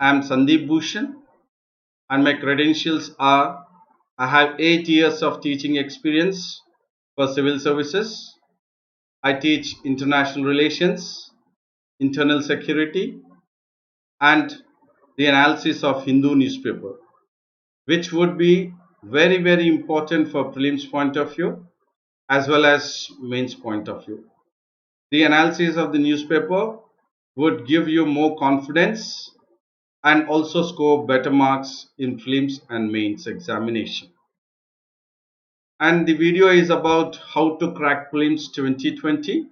I am Sandeep Bhushan and my credentials are I have 8 years of teaching experience for civil services. I teach international relations, internal security and the analysis of Hindu newspaper, which would be very important for prelims point of view as well as mains point of view. The analysis of the newspaper would give you more confidence and also score better marks in prelims and mains examination. And the video is about how to crack prelims 2020.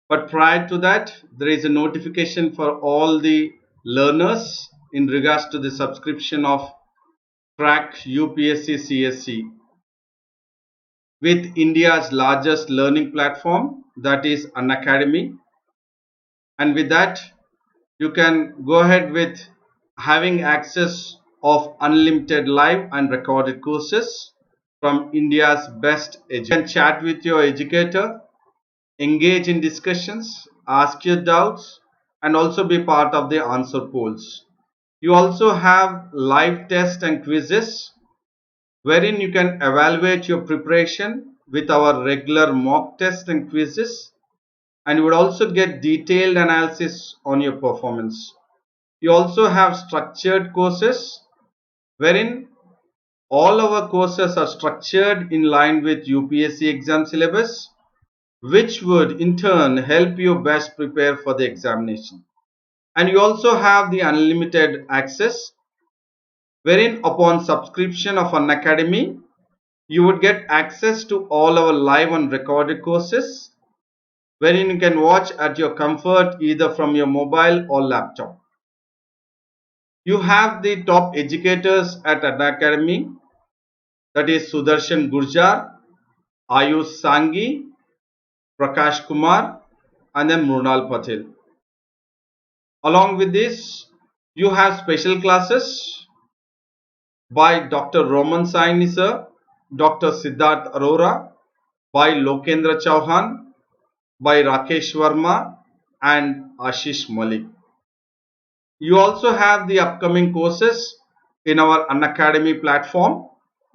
But prior to that, there is a notification for all the learners in regards to the subscription of CrackUPSC CSE with India's largest learning platform, that is Unacademy. And with that, you can go ahead with having access of unlimited live and recorded courses from India's best educators. You can chat with your educator, engage in discussions, ask your doubts, and also be part of the answer polls. You also have live tests and quizzes wherein you can evaluate your preparation with our regular mock tests and quizzes, and you would also get detailed analysis on your performance. You also have structured courses wherein all our courses are structured in line with UPSC exam syllabus, which would in turn help you best prepare for the examination. And you also have the unlimited access wherein upon subscription of Unacademy you would get access to all our live and recorded courses wherein you can watch at your comfort either from your mobile or laptop. You have the top educators at Unacademy, that is Sudarshan Gurjar, Ayush Sanghi, Prakash Kumar and then Mrunal Patel. Along with this, you have special classes by Dr. Roman Saini sir, Dr. Siddharth Arora, by Lokendra Chauhan, by Rakesh Verma and Ashish Malik. You also have the upcoming courses in our Unacademy platform.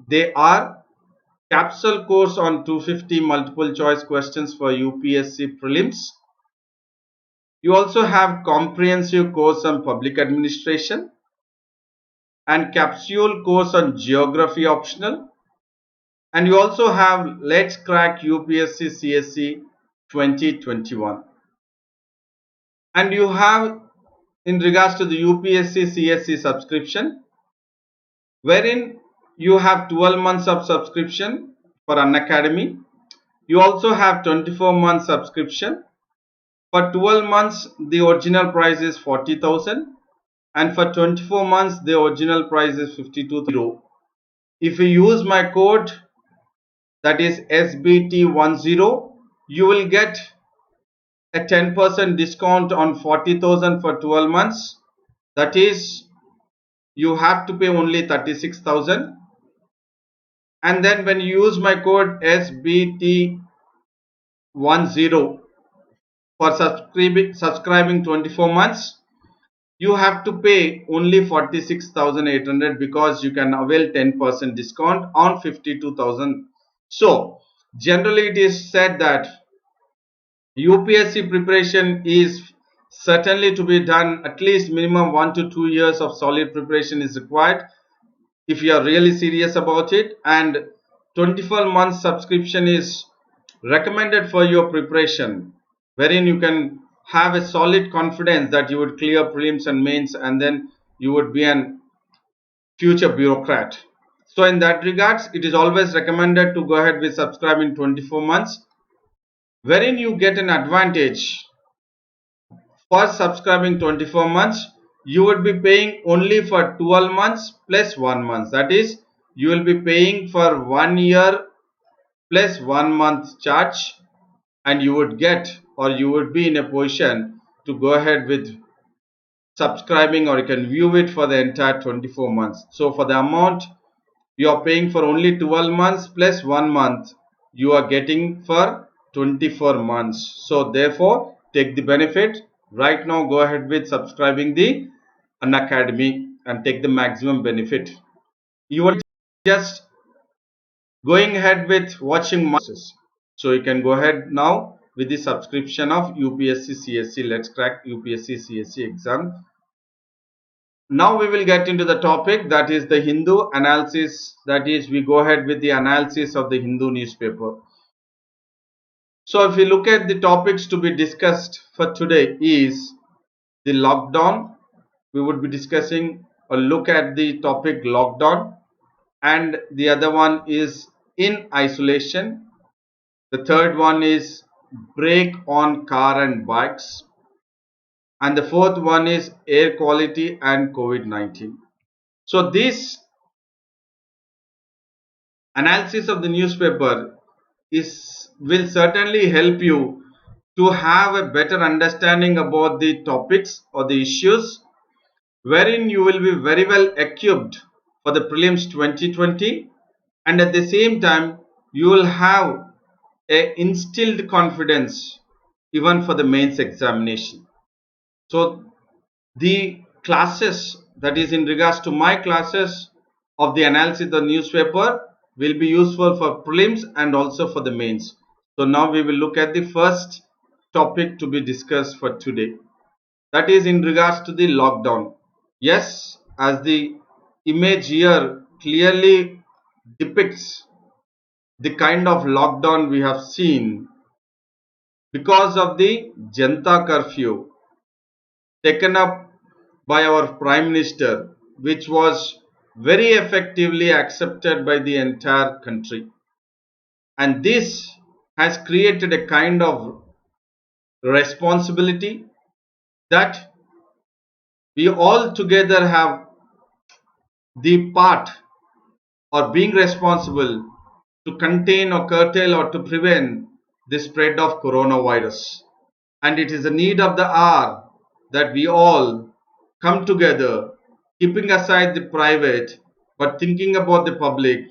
They are capsule course on 250 multiple choice questions for UPSC prelims. You also have comprehensive course on public administration and capsule course on geography optional, and you also have Let's Crack UPSC CSE 2021. And you have in regards to the UPSC CSE subscription, wherein you have 12 months of subscription for Unacademy. You also have 24 months subscription. For 12 months the original price is 40,000 and for 24 months the original price is 52,000. If you use my code, that is SBT10, you will get a 10% discount on 40,000 for 12 months. That is, you have to pay only 36,000. And then when you use my code SBT10 for subscribing 24 months, you have to pay only 46,800 because you can avail 10% discount on 52,000. So generally it is said that UPSC preparation is certainly to be done, at least minimum 1 to 2 years of solid preparation is required if you are really serious about it, and 24 months subscription is recommended for your preparation, wherein you can have a solid confidence that you would clear prelims and mains and then you would be an future bureaucrat. So in that regards, it is always recommended to go ahead with subscribing 24 months, wherein you get an advantage. For subscribing 24 months, you would be paying only for 12 months plus 1 month. That is, you will be paying for 1 year plus 1 month charge, and you would get, or you would be in a position to go ahead with subscribing, or you can view it for the entire 24 months. So for the amount you are paying for only 12 months plus 1 month, you are getting for 24 months. So therefore take the benefit. Right now go ahead with subscribing the Unacademy and take the maximum benefit. You are just going ahead with watching my courses. So you can go ahead now with the subscription of UPSC CSE. Let's crack UPSC CSE exam. Now we will get into the topic, that is the Hindu analysis. That is, we go ahead with the analysis of the Hindu newspaper. So if we look at the topics to be discussed for today is the lockdown. We would be discussing or look at the topic lockdown, and the other one is in isolation. The third one is brake on car and bikes, and the fourth one is air quality and COVID-19. So this analysis of the newspaper will certainly help you to have a better understanding about the topics or the issues, wherein you will be very well equipped for the prelims 2020, and at the same time you will have a instilled confidence even for the mains examination. So the classes, that is in regards to my classes of the analysis of the newspaper, will be useful for prelims and also for the mains. So now we will look at the first topic to be discussed for today, that is in regards to the lockdown. Yes, as the image here clearly depicts the kind of lockdown we have seen because of the Janta curfew taken up by our Prime Minister, which was very effectively accepted by the entire country. And this has created a kind of responsibility that we all together have the part or being responsible to contain or curtail or to prevent the spread of coronavirus. And it is a need of the hour that we all come together, keeping aside the private, but thinking about the public,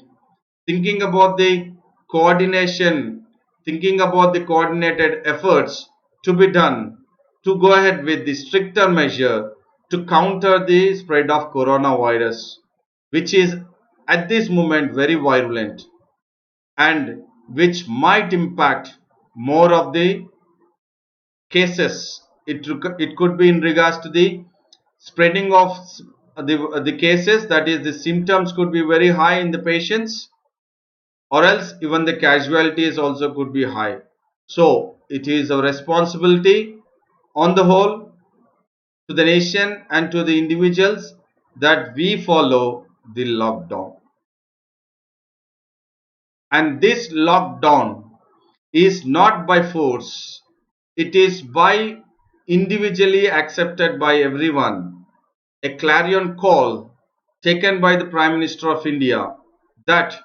thinking about the coordination, thinking about the coordinated efforts to be done to go ahead with the stricter measure to counter the spread of coronavirus, which is at this moment very virulent and which might impact more of the cases. It could be in regards to the spreading of the cases, that is the symptoms could be very high in the patients, or else even the casualties also could be high. So it is a responsibility on the whole to the nation and to the individuals that we follow the lockdown. And this lockdown is not by force, it is by individually accepted by everyone, a clarion call taken by the Prime Minister of India that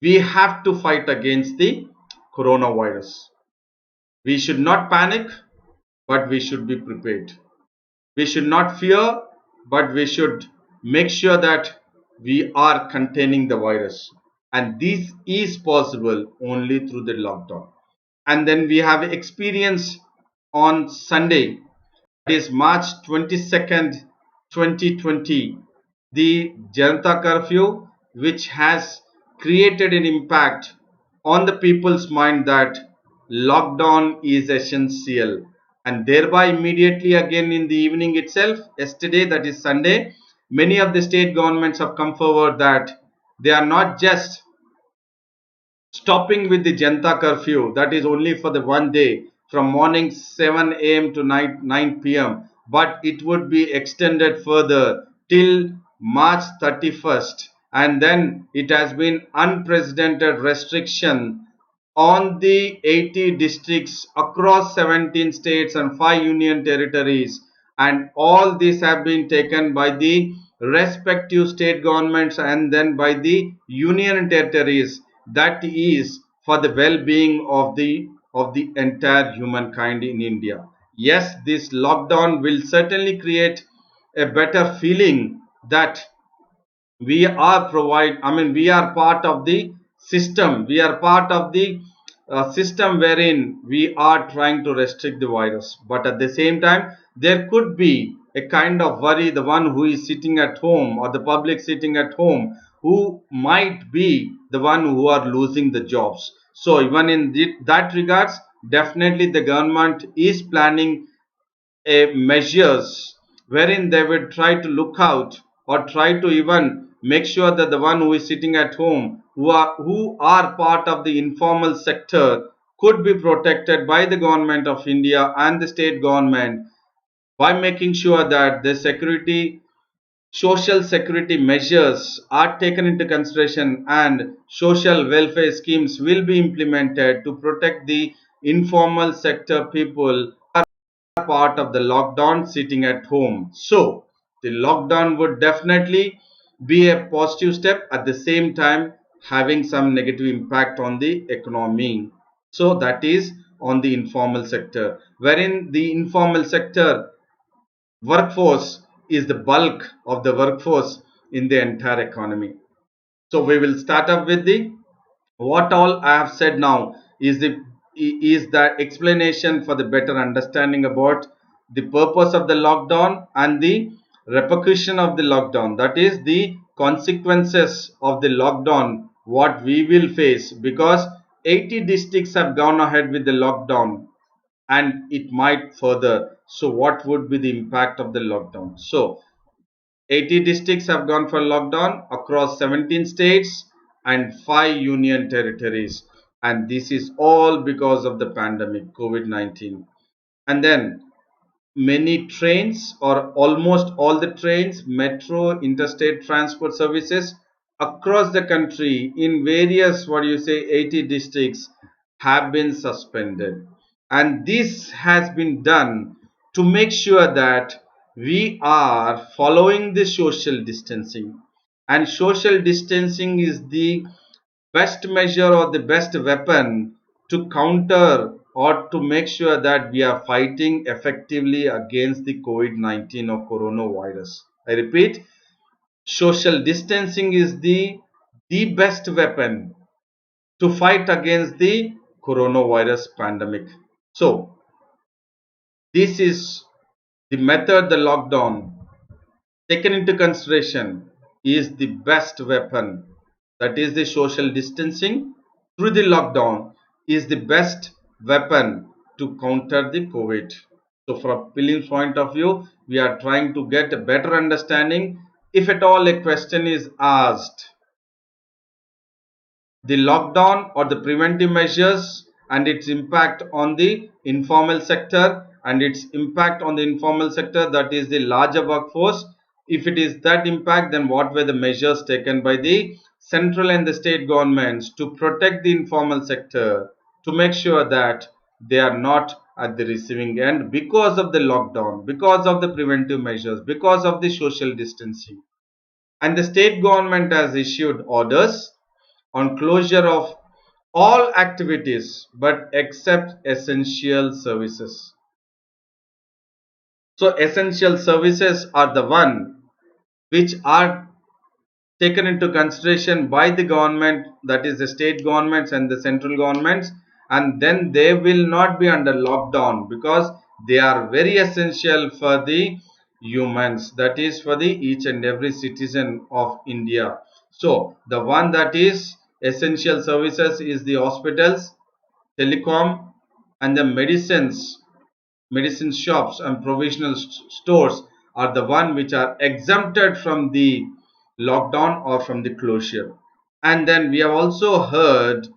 we have to fight against the coronavirus. We should not panic, but we should be prepared. We should not fear, but we should make sure that we are containing the virus. And this is possible only through the lockdown. And then we have experience on Sunday, that is March 22nd, 2020, the Janata curfew, which has created an impact on the people's mind that lockdown is essential, and thereby immediately again in the evening itself, yesterday, that is Sunday, many of the state governments have come forward that they are not just stopping with the Janta curfew, that is only for the one day from morning 7 a.m. to night 9 p.m., but it would be extended further till March 31st, and then it has been unprecedented restriction on the 80 districts across 17 states and 5 union territories, and all these have been taken by the respective state governments and then by the union territories, that is for the well-being of the entire humankind in India. Yes, this lockdown will certainly create a better feeling that we are we are part of the system, we are part of the system wherein we are trying to restrict the virus, but at the same time there could be a kind of worry, the one who is sitting at home or the public sitting at home, who might be the one who are losing the jobs. So even in that regards, definitely the government is planning a measures wherein they would try to look out or try to even make sure that the one who is sitting at home, who are part of the informal sector, could be protected by the government of India and the state government by making sure that the security social security measures are taken into consideration and social welfare schemes will be implemented to protect the informal sector people part of the lockdown sitting at home. So, the lockdown would definitely be a positive step, at the same time having some negative impact on the economy. So, that is on the informal sector, wherein the informal sector workforce is the bulk of the workforce in the entire economy. So, we will start up with the what all I have said now is the explanation for the better understanding about the purpose of the lockdown and the repercussion of the lockdown, that is the consequences of the lockdown what we will face, because 80 districts have gone ahead with the lockdown and it might further. So what would be the impact of the lockdown? So 80 districts have gone for lockdown across 17 states and 5 union territories. And this is all because of the pandemic, COVID 19. And then many trains, or almost all the trains, metro, interstate transport services across the country in various, what do you say, 80 districts have been suspended. And this has been done to make sure that we are following the social distancing. And social distancing is the best measure or the best weapon to counter or to make sure that we are fighting effectively against the COVID 19 or coronavirus. I repeat, social distancing is the best weapon to fight against the coronavirus pandemic. So, this is the method, the lockdown taken into consideration is the best weapon, that is the social distancing through the lockdown is the best weapon to counter the COVID. So from a prelims point of view, we are trying to get a better understanding. If at all a question is asked, the lockdown or the preventive measures and its impact on the informal sector, and its impact on the informal sector, that is the larger workforce, if it is that impact, then what were the measures taken by the central and the state governments to protect the informal sector, to make sure that they are not at the receiving end because of the lockdown, because of the preventive measures, because of the social distancing. And the state government has issued orders on closure of all activities but except essential services. So essential services are the one which are taken into consideration by the government, that is the state governments and the central governments, and then they will not be under lockdown because they are very essential for the humans, that is for the each and every citizen of India. So the one that is essential services is the hospitals, telecom, and the medicine shops and provisional stores are the one which are exempted from the lockdown or from the closure. And then we have also heard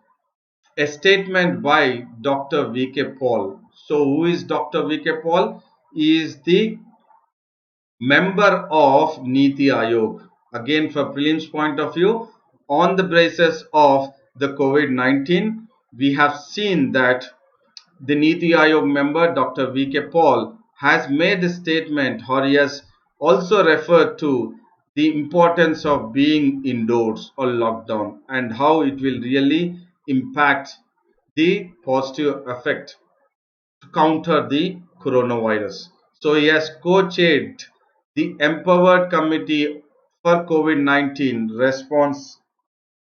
a statement by Dr. V.K. Paul. So who is Dr. V.K. Paul? He is the member of Niti Aayog. Again, for prelims point of view, on the basis of the COVID-19, we have seen that the Niti Aayog member Dr. V.K. Paul has made a statement, or he has also referred to the importance of being indoors or lockdown and how it will really impact the positive effect to counter the coronavirus. So he has co-chaired the Empowered Committee for COVID-19 Response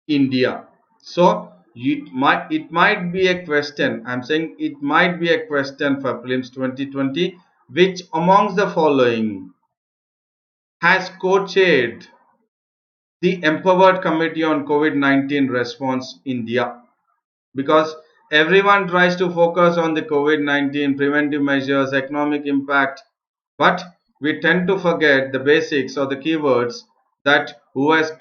India. So it might be a question. I'm saying it might be a question for prelims 2020. Which amongst the following has co-chaired the Empowered Committee on COVID-19 Response India, because everyone tries to focus on the COVID-19 preventive measures, economic impact, but we tend to forget the basics or the keywords, that who was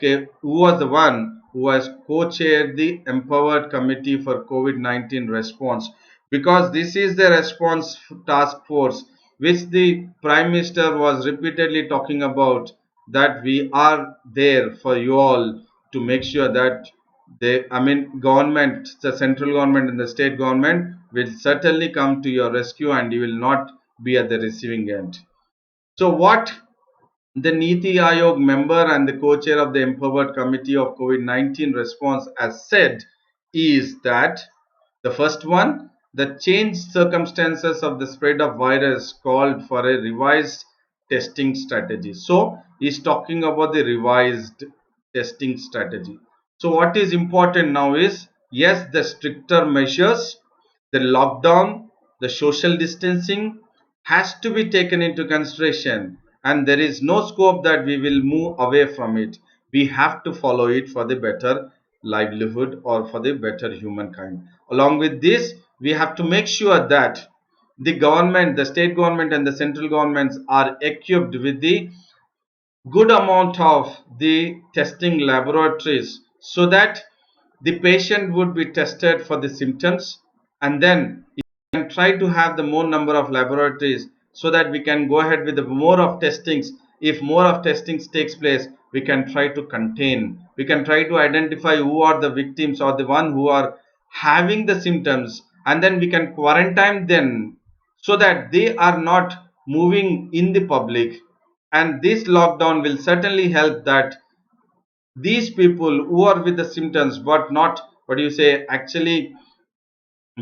the one who has co-chaired the Empowered Committee for COVID-19 Response, because this is the response task force which the Prime Minister was repeatedly talking about, that we are there for you all to make sure that government, the central government and the state government will certainly come to your rescue and you will not be at the receiving end. So what the Niti Aayog member and the co-chair of the Empowered Committee of COVID-19 Response has said is that the first one, the changed circumstances of the spread of virus called for a revised testing strategy. So he's talking about the revised testing strategy. So what is important now is, yes, the stricter measures, the lockdown, the social distancing has to be taken into consideration, and there is no scope that we will move away from it. We have to follow it for the better livelihood or for the better humankind. Along with this, we have to make sure that the government, the state government and the central governments are equipped with the good amount of the testing laboratories, so that the patient would be tested for the symptoms, and then can try to have the more number of laboratories, so that we can go ahead with the more of testings. If more of testings takes place, we can try to contain, we can try to identify who are the victims or the one who are having the symptoms, and then we can quarantine them so that they are not moving in the public. And this lockdown will certainly help that these people who are with the symptoms but not, what do you say, actually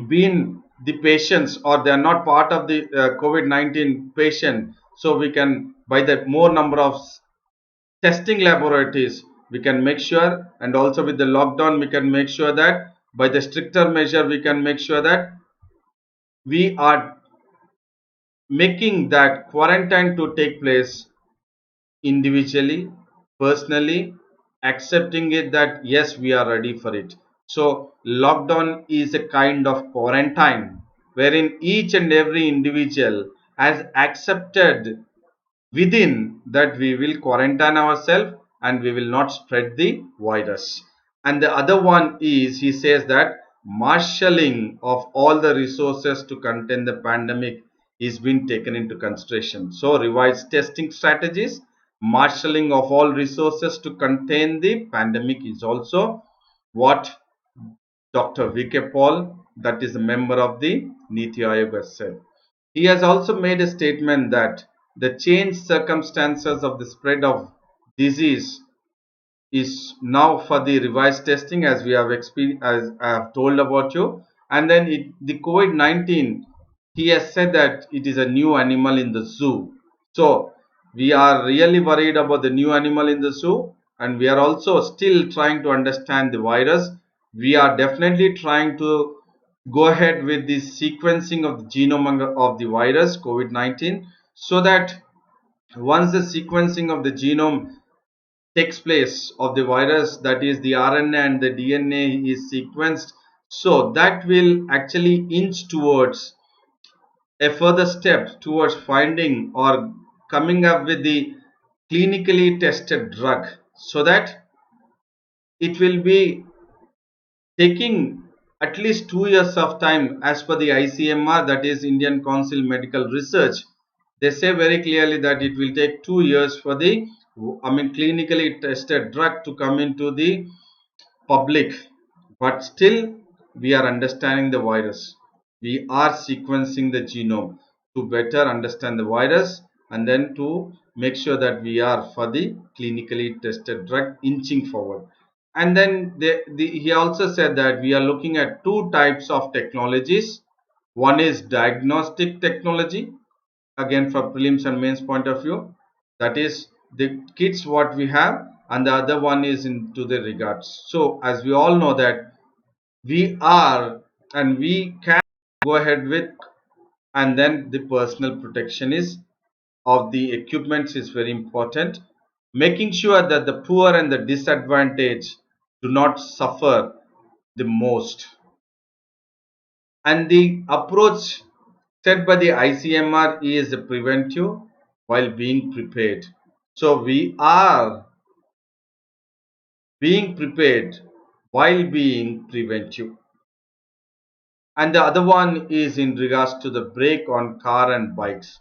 been the patients, or they are not part of the COVID-19 patient, so we can, by the more number of testing laboratories, we can make sure, and also with the lockdown we can make sure that by the stricter measure we can make sure that we are making that quarantine to take place individually, personally, accepting it that yes, we are ready for it. So lockdown is a kind of quarantine wherein each and every individual has accepted within that we will quarantine ourselves and we will not spread the virus. And the other one is, he says that marshalling of all the resources to contain the pandemic is being taken into consideration. So revised testing strategies, marshalling of all resources to contain the pandemic is also what Dr. VK Paul, that is a member of the Niti Aayog, has said. He has also made a statement that the changed circumstances of the spread of disease is now for the revised testing, as we have as I have told about you. And then the COVID-19, he has said that it is a new animal in the zoo. So we are really worried about the new animal in the zoo, and we are also still trying to understand the virus. We are definitely trying to go ahead with the sequencing of the genome of the virus COVID-19, so that once the sequencing of the genome takes place of the virus, that is the RNA and the DNA is sequenced, so that will actually inch towards a further step towards finding or coming up with the clinically tested drug, so that it will be taking at least 2 years of time as per the ICMR, that is Indian Council Medical Research. They say very clearly that it will take 2 years for the, clinically tested drug to come into the public. But still we are understanding the virus. We are sequencing the genome to better understand the virus, and then to make sure that we are for the clinically tested drug inching forward. And then he also said that we are looking at two types of technologies. One is diagnostic technology, again for prelims and mains point of view, that is the kits what we have, and the other one is into the regards. So as we all know that we are and we can go ahead with, and then the personal protection is of the equipments is very important, making sure that the poor and the disadvantaged do not suffer the most. And the approach set by the ICMR is preventive while being prepared. So we are being prepared while being preventive. And the other one is in regards to the brake on car and bikes.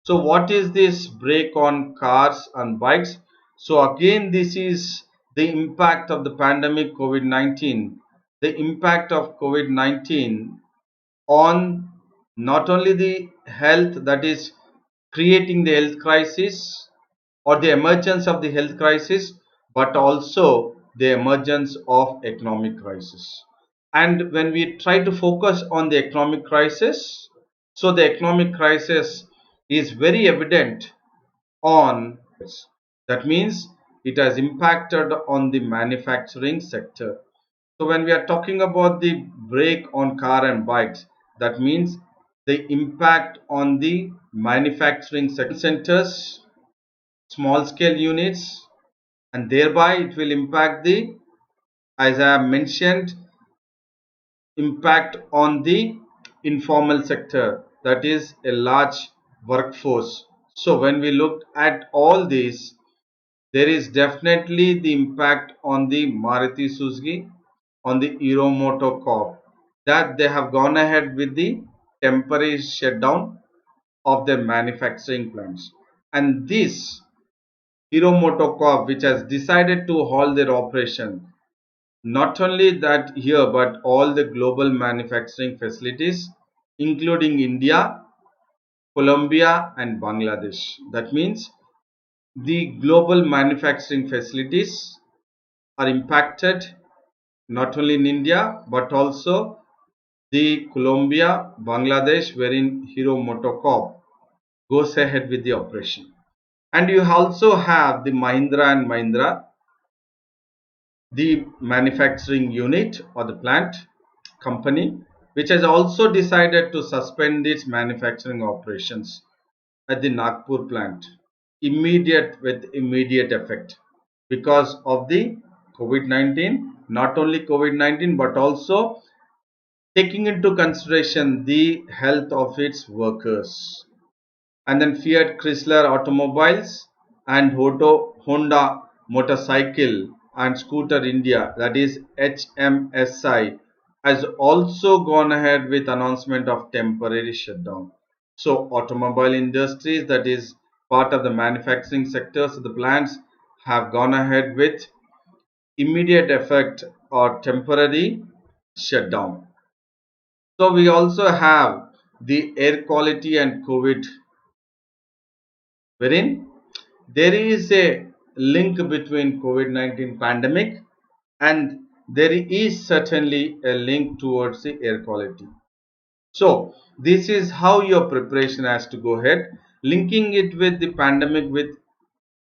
So what is this brake on cars and bikes? So again, this is the impact of the pandemic COVID-19. The impact of COVID-19 on not only the health, that is creating the health crisis or the emergence of the health crisis, but also the emergence of economic crisis. And when we try to focus on the economic crisis, so the economic crisis is very evident on, that means it has impacted on the manufacturing sector. So when we are talking about the brake on car and bikes, that means the impact on the manufacturing centers, small scale units, and thereby it will impact the, as I have mentioned, impact on the informal sector, that is a large workforce. So when we look at all these, there is definitely the impact on the Maruti Suzuki, on the Hero Corp, that they have gone ahead with the temporary shutdown of their manufacturing plants. And this Hero Corp, which has decided to halt their operation, not only that here, but all the global manufacturing facilities, including India, Colombia, and Bangladesh. That means the global manufacturing facilities are impacted not only in India but also the Colombia, Bangladesh, wherein Hero Corp goes ahead with the operation. And you also have the Mahindra and Mahindra, the manufacturing unit or the plant company, which has also decided to suspend its manufacturing operations at the Nagpur plant with immediate effect because of the COVID-19. Not only COVID-19 but also taking into consideration the health of its workers. And then Fiat Chrysler Automobiles and Honda Motorcycle and Scooter India, that is HMSI, has also gone ahead with announcement of temporary shutdown. So automobile industries, that is part of the manufacturing sectors, the plants have gone ahead with immediate effect or temporary shutdown. So we also have the air quality and COVID, wherein there is a link between COVID-19 pandemic and there is certainly a link towards the air quality. So this is how your preparation has to go ahead, linking it with the pandemic with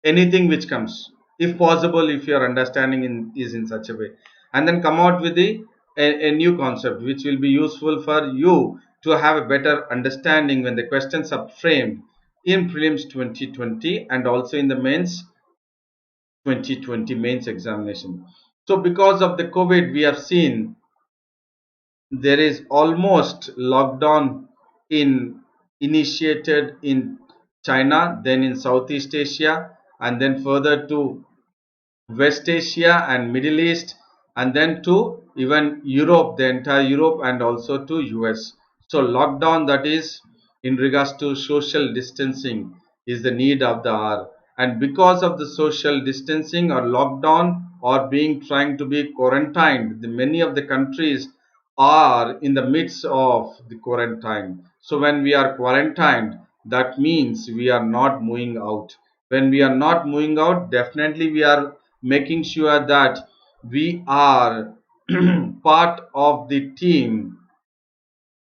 anything which comes, if possible, if your understanding is in such a way, and then come out with a new concept which will be useful for you to have a better understanding when the questions are framed in prelims 2020 and also in the mains 2020 mains examination. So because of the COVID, we have seen there is almost lockdown in initiated in China, then in Southeast Asia, and then further to West Asia and Middle East, and then to even Europe, the entire Europe, and also to US. So lockdown, that is in regards to social distancing, is the need of the hour. And because of the social distancing or lockdown or being trying to be quarantined, the many of the countries are in the midst of the quarantine. So when we are quarantined, that means we are not moving out. When we are not moving out, definitely we are making sure that we are part of the team,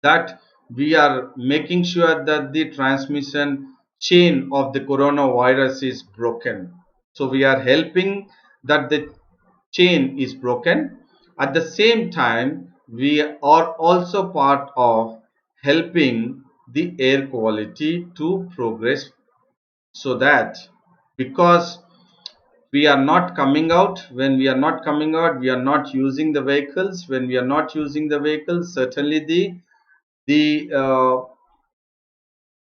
that we are making sure that the transmission chain of the coronavirus is broken. So we are helping that the chain is broken. At the same time, we are also part of helping the air quality to progress so that because we are not coming out, when we are not coming out, we are not using the vehicles. When we are not using the vehicles, certainly the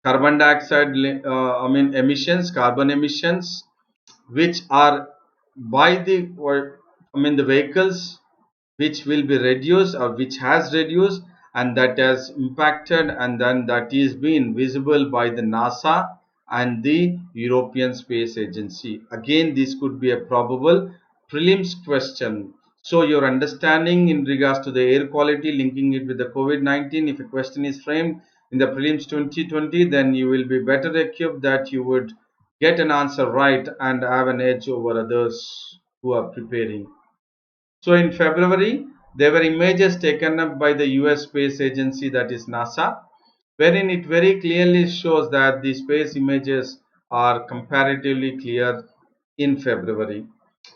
carbon dioxide emissions, carbon emissions, which are by the the vehicles, which will be reduced or which has reduced, and that has impacted, and then that is being visible by the NASA and the European Space Agency. Again, this could be a probable prelims question. So your understanding in regards to the air quality, linking it with the COVID-19, if a question is framed in the prelims 2020, then you will be better equipped that you would get an answer right and have an edge over others who are preparing. So in February, there were images taken up by the US Space Agency, that is NASA, wherein it very clearly shows that the space images are comparatively clear in February.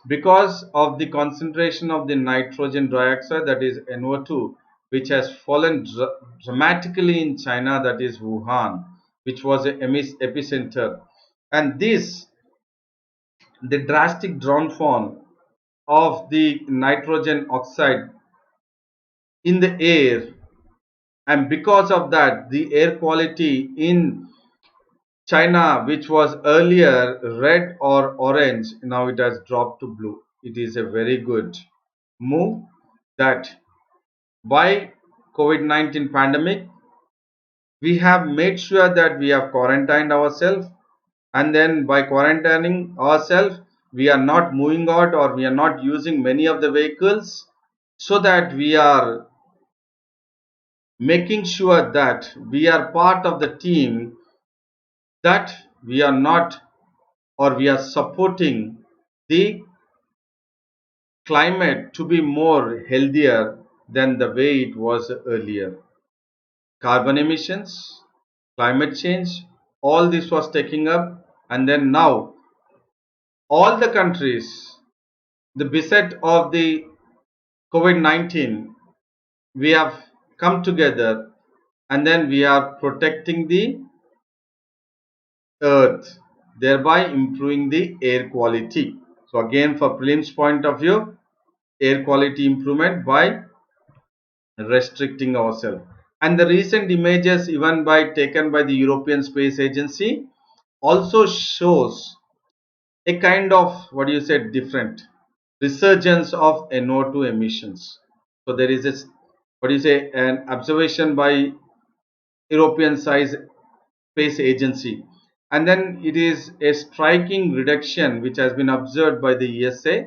Because of the concentration of the nitrogen dioxide, that is NO2, which has fallen dramatically in China, that is Wuhan, which was the epicenter. And this, the drastic downfall of the nitrogen oxide in the air, and because of that the air quality in China, which was earlier red or orange, now it has dropped to blue. It is a very good move that by COVID-19 pandemic we have made sure that we have quarantined ourselves, and then by quarantining ourselves we are not moving out or we are not using many of the vehicles, so that we are making sure that we are part of the team, that we are not, or we are supporting the climate to be more healthier than the way it was earlier. Carbon emissions, climate change, all this was taking up, and then now all the countries, the beset of the COVID-19, we have come together, and then we are protecting the earth, thereby improving the air quality. So again, for prelims point of view, air quality improvement by restricting ourselves. And the recent images even by taken by the European Space Agency also shows a kind of, what do you say, different resurgence of NO2 emissions. So there is this, what do you say, an observation by European size Space Agency, and then it is a striking reduction which has been observed by the ESA,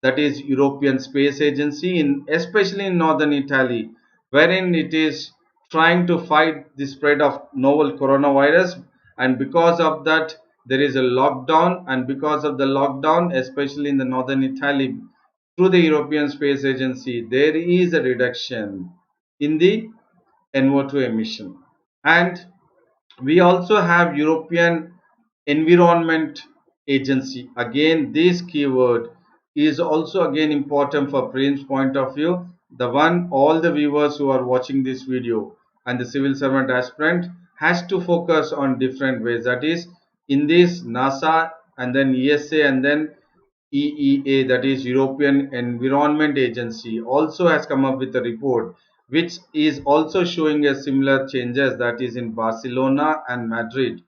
that is European Space Agency, in especially in northern Italy, wherein it is trying to fight the spread of novel coronavirus, and because of that there is a lockdown, and because of the lockdown, especially in the northern Italy, through the European Space Agency there is a reduction in the NO2 emission. And we also have European Environment Agency. Again, this keyword is also again important for prelims point of view. The one all the viewers who are watching this video and the civil servant aspirant has to focus on different ways. That is, in this NASA and then ESA and then EEA, that is European Environment Agency, also has come up with a report which is also showing a similar changes, that is in Barcelona and Madrid,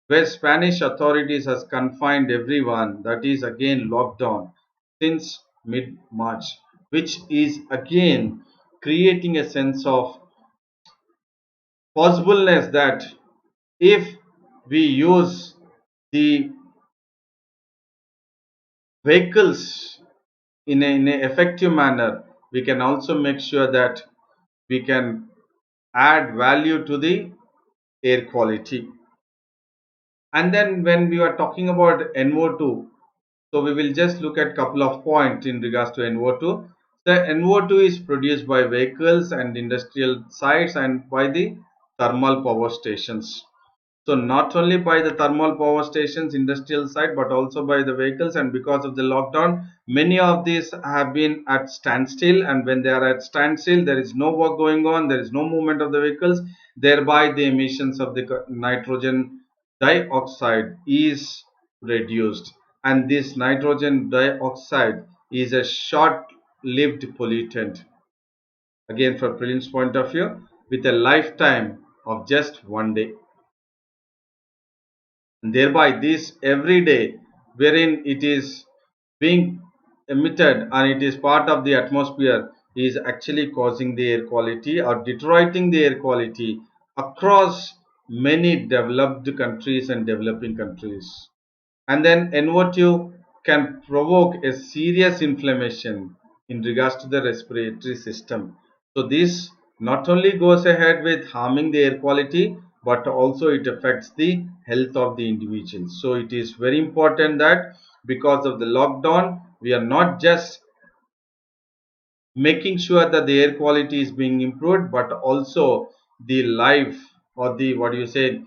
where Spanish authorities has confined everyone, that is again lockdown since mid-March, which is again creating a sense of possibleness that if we use the vehicles in a effective manner, we can also make sure that we can add value to the air quality. And then when we are talking about NO2, so we will just look at couple of points in regards to NO2. The NO2 is produced by vehicles and industrial sites and by the thermal power stations. So not only by the thermal power stations, industrial side, but also by the vehicles. And because of the lockdown, many of these have been at standstill, and when they are at standstill there is no work going on, there is no movement of the vehicles, thereby the emissions of the nitrogen dioxide is reduced, and this nitrogen dioxide is a short-lived pollutant, again from prelims point of view, with a lifetime of just 1 day. And thereby this every day wherein it is being emitted and it is part of the atmosphere is actually causing the air quality or deteriorating the air quality across many developed countries and developing countries. And then NO2 can provoke a serious inflammation in regards to the respiratory system. So this not only goes ahead with harming the air quality, but also it affects the health of the individual. So it is very important that because of the lockdown, we are not just making sure that the air quality is being improved, but also the life or the what do you say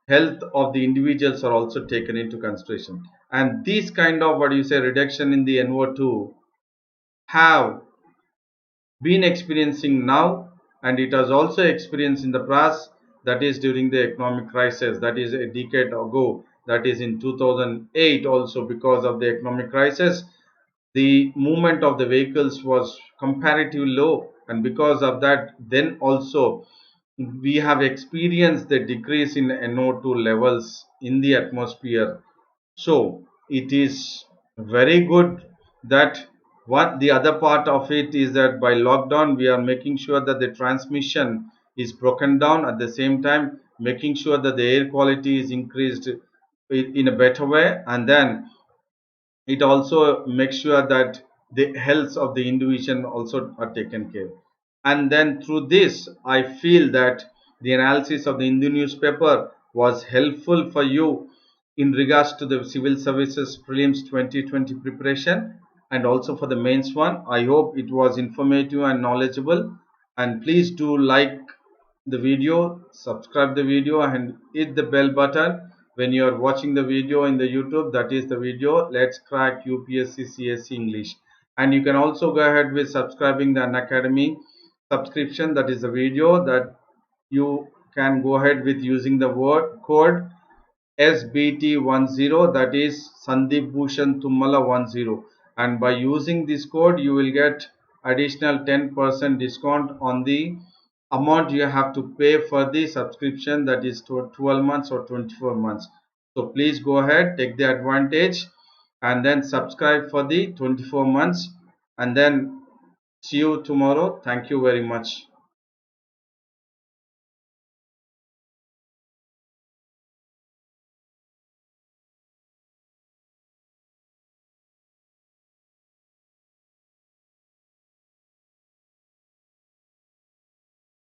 health of the individuals are also taken into consideration. And these kind of what do you say reduction in the NO2 have been experiencing now, and it has also experienced in the past, that is during the economic crisis, that is a decade ago, that is in 2008. Also because of the economic crisis, the movement of the vehicles was comparatively low, and because of that then also we have experienced the decrease in NO2 levels in the atmosphere. So it is very good that what the other part of it is that by lockdown we are making sure that the transmission is broken down, at the same time making sure that the air quality is increased in a better way, and then it also makes sure that the health of the individual also are taken care. And then through this I feel that the analysis of the Hindu newspaper was helpful for you in regards to the civil services prelims 2020 preparation, and also for the mains one. I hope it was informative and knowledgeable, and please do like the video, subscribe the video, and hit the bell button when you are watching the video in the YouTube. That is the video Let's Crack UPSC CSE English. And you can also go ahead with subscribing the Unacademy subscription. That is the video that you can go ahead with using the word code SBT10, that is Sandeep Bhushan Thummala 10, and by using this code you will get additional 10% discount on the amount you have to pay for the subscription, that is 12 months or 24 months. So please go ahead, take the advantage, and then subscribe for the 24 months, and then see you tomorrow. Thank you very much.